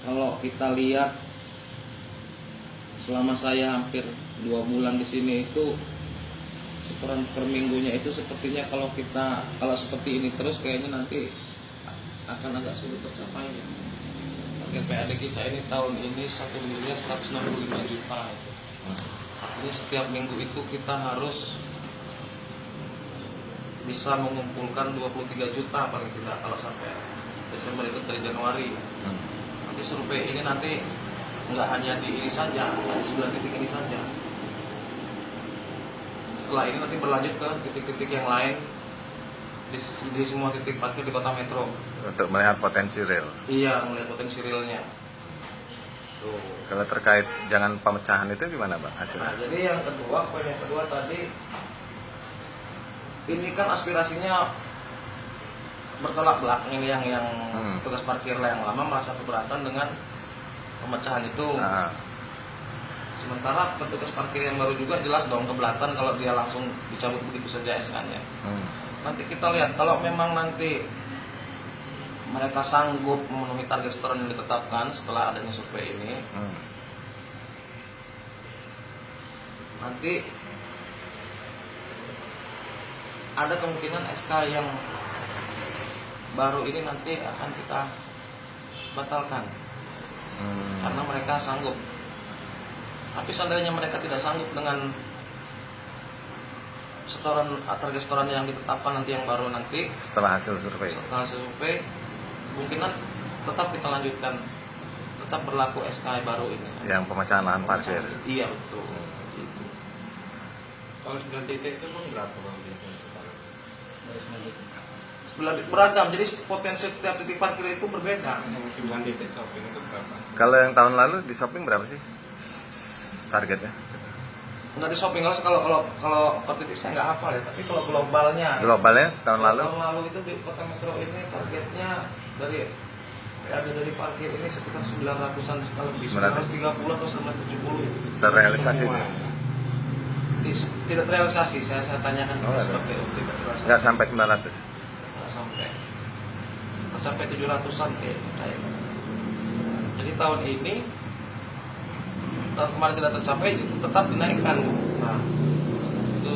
Kalau kita lihat selama saya hampir 2 bulan di sini itu setoran per minggunya itu sepertinya kalau seperti ini terus kayaknya nanti akan agak sulit tercapai ya. Target PAD kita ini tahun ini 1.165.000.000. Jadi setiap minggu itu kita harus bisa mengumpulkan 23 juta paling tidak kalau sampai Desember itu dari Januari. Nanti survei ini nanti nggak hanya di ini saja, hanya 9 titik ini saja. Setelah ini nanti berlanjut ke titik-titik yang lain di semua titik parkir di kota metro. Untuk melihat potensi real. Iya, melihat potensi realnya. Tuh. Kalau terkait jangan pemecahan itu gimana Bang hasilnya? Nah, jadi poin yang kedua tadi, ini kan aspirasinya bertolak belakang. Ini yang tugas parkir yang lama merasa keberatan dengan pemecahan itu. Sementara petugas parkir yang baru juga jelas dong keberatan kalau dia langsung dicabut begitu saja SK-nya. Nanti kita lihat kalau memang nanti mereka sanggup memenuhi target setoran yang ditetapkan setelah adanya survei ini, nanti ada kemungkinan SK yang baru ini nanti akan kita batalkan karena mereka sanggup. Tapi seandainya mereka tidak sanggup dengan target setoran yang ditetapkan nanti yang baru nanti setelah hasil survei, kemungkinan tetap kita lanjutkan, tetap berlaku SK baru ini. Yang pemecahan lahan parkir. Iya betul. Gitu. Kalau 9 titik itu pun berapa Bang? Beragam, jadi potensi setiap titik parkir itu berbeda. 9 titik shopping itu berapa? Kalau yang tahun lalu di shopping berapa sih targetnya? Enggak di shopping, kalau per titik saya nggak hafal ya, tapi kalau globalnya Tahun lalu itu di kota metro ini targetnya dari parkir ini sekitar 900-an lebih, 930 atau 970. terrealisasi itu? Tidak terrealisasi, saya tanyakan seperti itu. Nggak sampai 900? Nggak sampai 700-an kayaknya. Jadi tahun kemarin tidak tercapai, tetap dinaikkan. Nah, itu